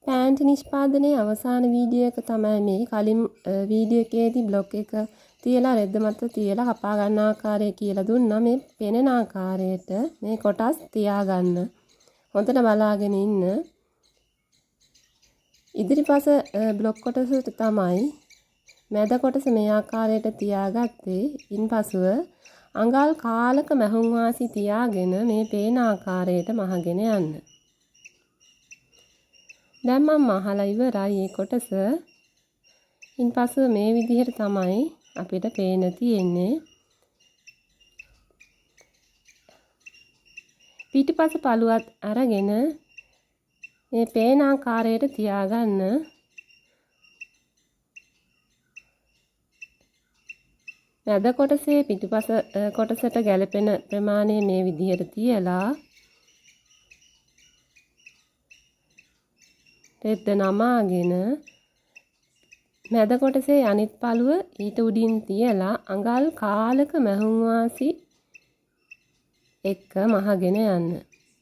Panty නිෂ්පාදනයේ අවසාන video එක තමයි මේ. කලින් වීඩියෝ එකේදී බ්ලොග් එක තියලා රෙද්ද මත තියලා කපා ගන්න ආකාරය කියලා දුන්නා. මේ පෙනෙන ආකාරයට මේ කොටස් තියාගන්න. හොඳට බලාගෙන ඉන්න. ඉදිරිපස බ්ලොග් කොටසට තමයි මැද කොටස මේ ආකාරයට තියාගත්තේ. ඉන්පසුව අඟල් කාලක මැහුම් වාසි තියාගෙන මේ පේන ආකාරයට මහගෙන යන්න. දැන් මම මහලා ඉවරයි මේ කොටස. ඉන්පසු මේ විදිහට තමයි අපිට පේන තියෙන්නේ. පිටිපස පළුවත් අරගෙන මේ පේන ආකාරයට තියාගන්න. මැද කොටසේ පිටිපස කොටසට ගැලපෙන ප්‍රමාණය මේ විදිහට තියලා රෙද්ද නමාගෙන මැද කොටසේ අනිත් පළුව ඊට උඩින් තියලා අඟල් කාලක මැහුම් වාසි එක්ක මහගෙන යන්න.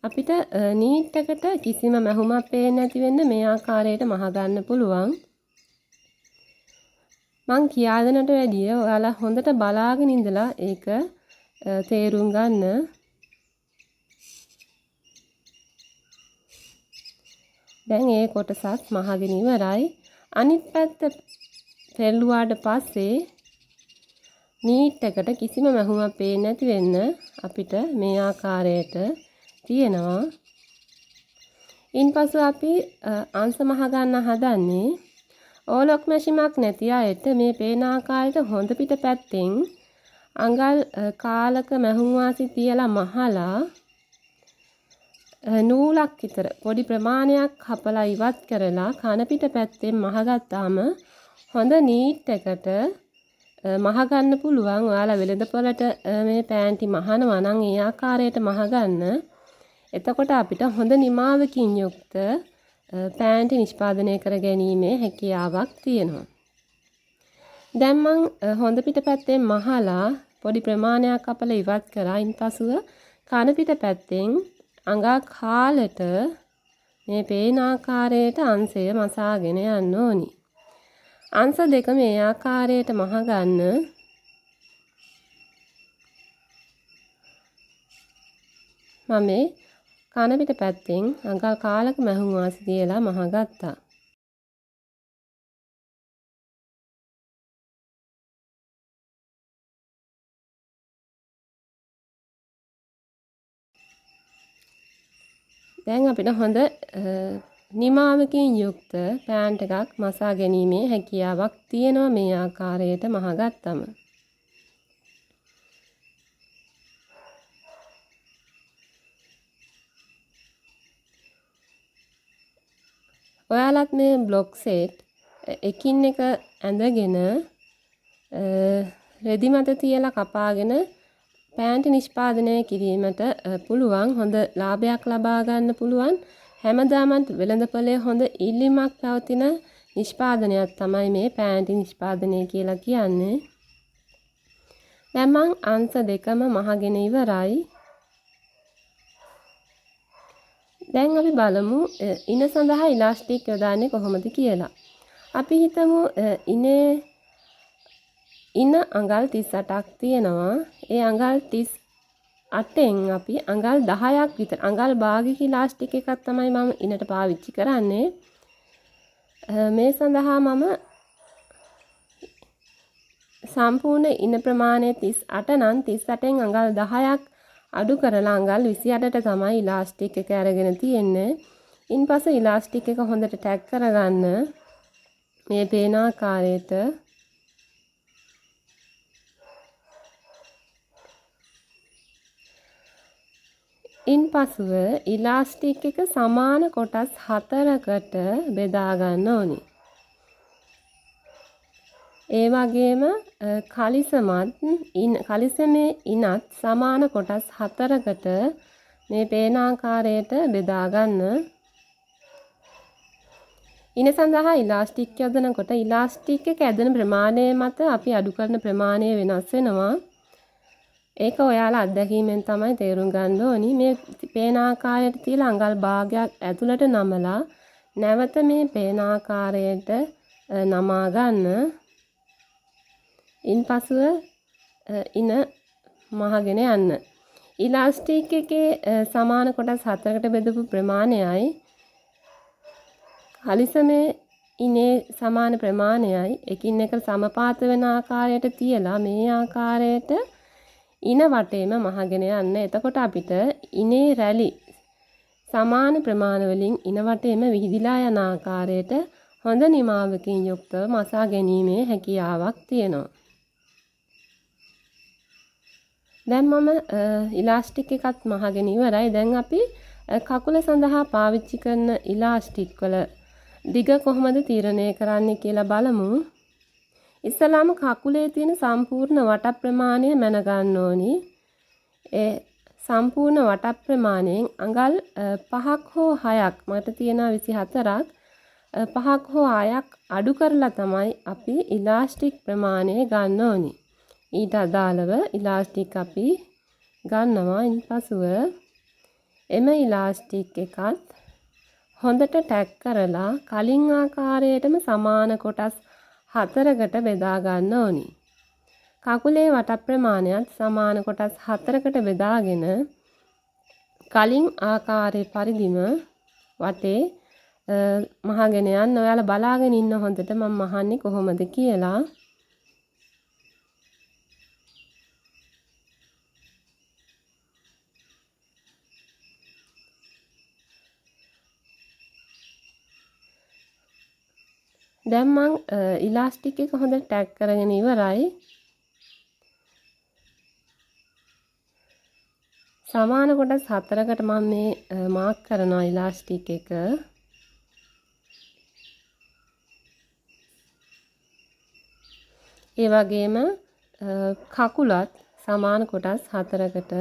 අපිට නීට් එකට කිසිම මැහුමක් පේන්නේ නැති වෙන්න මේ ආකාරයට මහ ගන්න පුළුවන්. මං කියා දෙනට වැඩිය ඔයාලා හොඳට බලාගෙන ඉඳලා ඒක තේරුම් ගන්න. දැන් ඒ කොටසත් මහගෙන ඉවරයි. අනිත් පැත්ත පෙරළුවාට පස්සේ නීට් එකට කිසිම මැහුමක් පේන්නේ නැති වෙන්න අපිට මේ ආකාරයට තියෙනවා. ඉන්පසු අපි අංශ මහ ගන්න හදන්නේ ඕලොක් මැෂිමක් නැති අයට මේ පේන ආකාරයට හොඳ පිට පැත්තෙන් අඟල් කාලක මැහුම් වාසි තියලා මහලා නූලක් විතර පොඩි ප්‍රමාණයක් හපලා ඉවත් කරලා කන පිට පැත්තෙන් මහගත්තාම හොඳ නීට් එකට මහ ගන්න පුළුවන්. ඔයාලා වෙළඳපොළට මේ පැන්ටි මහනවා නම් ඒ ආකාරයට මහ ගන්න. එතකොට අපිට හොඳ නිමාවකින් යුක්ත පැන්ටි නිෂ්පාදනය කර ගැනීමේ හැකියාවක් තියෙනවා. දැන් මං හොඳ පිට පැත්තෙන් මහලා පොඩි ප්‍රමාණයක් අපල ඉවත් කරා. ඉන්පසුව කන පිට පැත්තෙන් අඟා කාලට මේ පේන ආකාරයට අංශය මසාගෙන යන්න ඕනි. අංශ දෙක මේ ආකාරයට මහ ගන්න. මම මේ කන පිට පැත්තෙන් අඟල් කාලක මැහුම් වාසි තියලා මහ ගත්තා. දැන් අපිට හොඳ නිමාවකින් යුක්ත පැන්ට් එකක් මසා ගැනීමේ හැකියාවක් තියෙනවා මේ ආකාරයට මහ ගත්තම. ඔයාලත් මේ බ්ලොග් සෙට් එකින් එක ඇඳගෙන රෙදි මත තියලා කපාගෙන පැන්ටි නිෂ්පාදනය කිරීමට පුළුවන්. හොඳ ලාභයක් ලබා ගන්න පුළුවන්. හැමදාමත් වෙළඳපොලේ හොඳ ඉල්ලීමක් පවතින නිෂ්පාදනයක් තමයි මේ පැන්ටි නිෂ්පාදනය කියලා කියන්නේ. දැන් මං අංශ දෙකම මහගෙන ඉවරයි. දැන් අපි බලමු ඉන සඳහා ඉලාස්ටික් යොදන්නේ කොහොමද කියලා. අපි හිතමු ඉන අඟල් 38ක් තියෙනවා. ඒ අඟල් 38න් අපි අඟල් 10ක් විතර අඟල් භාගික ඉලාස්ටික් එකක් තමයි මම ඉනට පාවිච්චි කරන්නේ. මේ සඳහා මම සම්පූර්ණ ඉන ප්‍රමාණය 38 නම් 38න් අඟල් 10ක් අඩු කරලා අඟල් 28ට තමයි ඉලාස්ටික් එක අරගෙන තියෙන්නේ. ඉන්පස්ස ඉලාස්ටික් එක හොඳට ටැග් කරගන්න මේ පේන ආකාරයට. ඉන්පසුව ඉලාස්ටික් එක සමාන කොටස් 4කට බෙදා ගන්න ඕනි. ඒ වගේම කලිසමේ ඉනත් සමාන කොටස් 4කට මේ පේන ආකාරයට බෙදා ගන්න. ඉන සඳහා ඉලාස්ටික් යොදනකොට ඉලාස්ටික් එක ඇදෙන ප්‍රමාණය මත අපි අඩු කරන ප්‍රමාණය වෙනස් වෙනවා. ඒක ඔයාලා අත්දැකීමෙන් තමයි තේරුම් ගන්න ඕනි. මේ පේන ආකාරයට තියලා අඟල් භාගයක් ඇතුළට නමලා නැවත මේ පේන ආකාරයට නමා ගන්න. ඉන්පසුව ඉන මහගෙන යන්න. ඉලාස්ටික් එකේ සමාන කොටස් 4කට බෙදපු ප්‍රමාණයයි හලිසමේ ඉනේ සමාන ප්‍රමාණයයි එකින් එක සමපාත වෙන ආකාරයට තියලා මේ ආකාරයට ඉන වටේම මහගෙන යන්න. එතකොට අපිට ඉනේ රැලි සමාන ප්‍රමාණ වලින් ඉන වටේම විහිදිලා යන ආකාරයට හොඳ නිමාවකින් යුක්තව මසා ගැනීමේ හැකියාවක් තියෙනවා. දැන් මම ඉලාස්ටික් එකත් මහගෙන ඉවරයි. දැන් අපි කකුල සඳහා පාවිච්චි කරන ඉලාස්ටික් වල දිග කොහොමද තීරණය කරන්නේ කියලා බලමු. ඉස්සලාම කකුලේ තියෙන සම්පූර්ණ වට ප්‍රමාණය මැන ගන්න ඕනි. ඒ සම්පූර්ණ වට ප්‍රමාණයෙන් අඟල් 5ක් හෝ 6ක් මට තියෙනවා 24ක් 5ක් හෝ 6ක් අඩු කරලා තමයි අපි ඉලාස්ටික් ප්‍රමාණය ගන්න ඕනි. ඊට අදාළව ඉලාස්ටික් අපි ගන්නවා. ඉන්පසුව එම ඉලාස්ටික් එකත් හොඳට ටැග් කරලා කලින් ආකාරයටම සමාන කොටස් 4කට බෙදා ගන්න ඕනි. කකුලේ වට ප්‍රමාණයත් සමාන කොටස් 4කට බෙදාගෙන කලින් ආකාරයේ පරිදිම වටේ මහගෙන යන්න. ඔයාලා බලාගෙන ඉන්න හොඳට මම මහන්නේ කොහොමද කියලා. දැන් මං ඉලාස්ටික් එක හොඳට ටැග් කරගෙන ඉවරයි. සමාන කොටස් 4කට මම මේ මාක් කරනවා ඉලාස්ටික් එක. ඒ වගේම කකුලත් සමාන කොටස් 4කට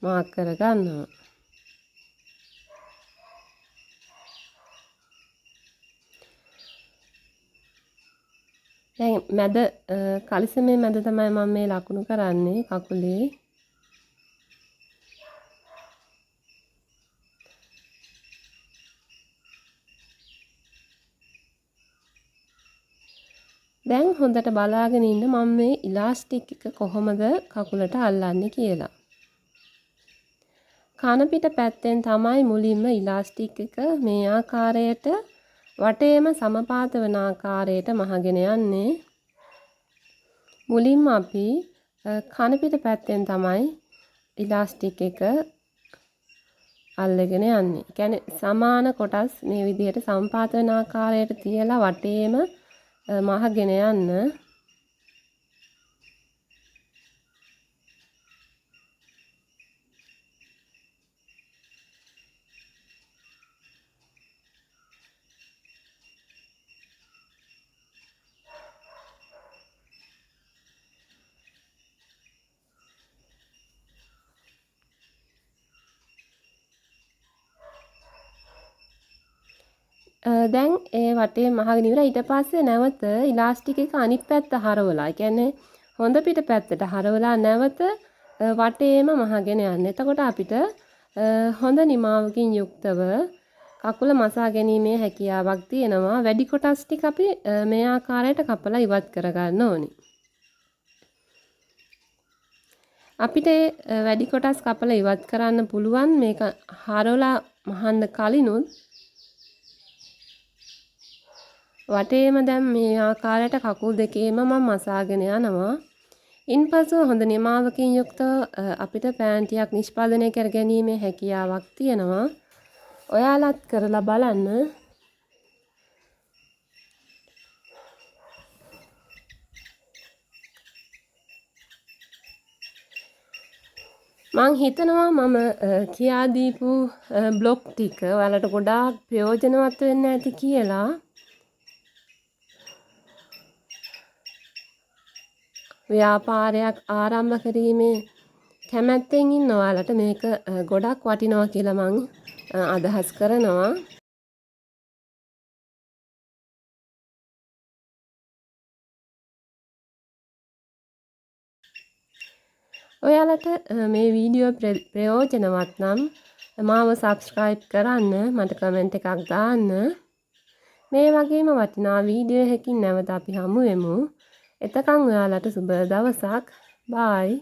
මාක් කර ගන්නවා. දැන් මැද කලිසමේ මැද තමයි මම මේ ලකුණු කරන්නේ කකුලේ. දැන් හොඳට බලාගෙන ඉන්න මම මේ ඉලාස්ටික් එක කොහොමද කකුලට අල්ලන්නේ කියලා. කන පිට පැත්තෙන් තමයි මුලින්ම ඉලාස්ටික් එක මේ ආකාරයට වටේම සමපාත වන ආකාරයට මහගෙන යන්නේ. මුලින්ම අපි කන පිට පැත්තෙන් තමයි ඉලාස්ටික් එක අල්ලගෙන යන්නේ. ඒ කියන්නේ සමාන කොටස් මේ විදිහට සමපාත වන ආකාරයට තියලා වටේම මහගෙන යන්න. දැන් ඒ වටේ මහගෙන ඉවරයි. ඊට පස්සේ නැවත ඉලාස්ටික් එක අනිත් පැත්ත හරවලා, ඒ කියන්නේ හොඳ පිට පැත්තට හරවලා නැවත වටේම මහගෙන යන්න. එතකොට අපිට හොඳ නිමාවකින් යුක්තව කකුල මසා ගැනීමේ හැකියාවක් තියෙනවා. වැඩි කොටස් ටික අපි මේ ආකාරයට කපලා ඉවත් කර ගන්න ඕනි. අපිට වැඩි කොටස් කපලා ඉවත් කරන්න පුළුවන් මේක හරවලා මහන්න කලිනුත්. වටේම දැන් මේ ආකාරයට කකුල් දෙකේම මම මසාගෙන යනවා. ඉන්පසු හොඳ නිමාවකින් යුක්තව අපිට පෑන්ටියක් නිෂ්පාදනය කර ගැනීමේ හැකියාවක් තියෙනවා. ඔයාලත් කරලා බලන්න. මං හිතනවා මම කියා දීපු බ්ලොග් ටික ඔයාලට ගොඩාක් ප්‍රයෝජනවත් වෙන්න ඇති කියලා. ව්‍යාපාරයක් ආරම්භ කිරීමේ කැමැත්තෙන් ඉන්න ඔයාලට මේක ගොඩක් වටිනවා කියලා මං අදහස් කරනවා. ඔයාලට මේ වීඩියෝ ප්‍රයෝජනවත් නම් මාව සබස්ක්‍රයිබ් කරන්න, මට කමෙන්ට් එකක් දාන්න. මේ වගේම වටිනා වීඩියෝ එකකින් නැවත අපි හමු වෙමු. එතකන් ඔයාලට සුබ දවසක්. බයි.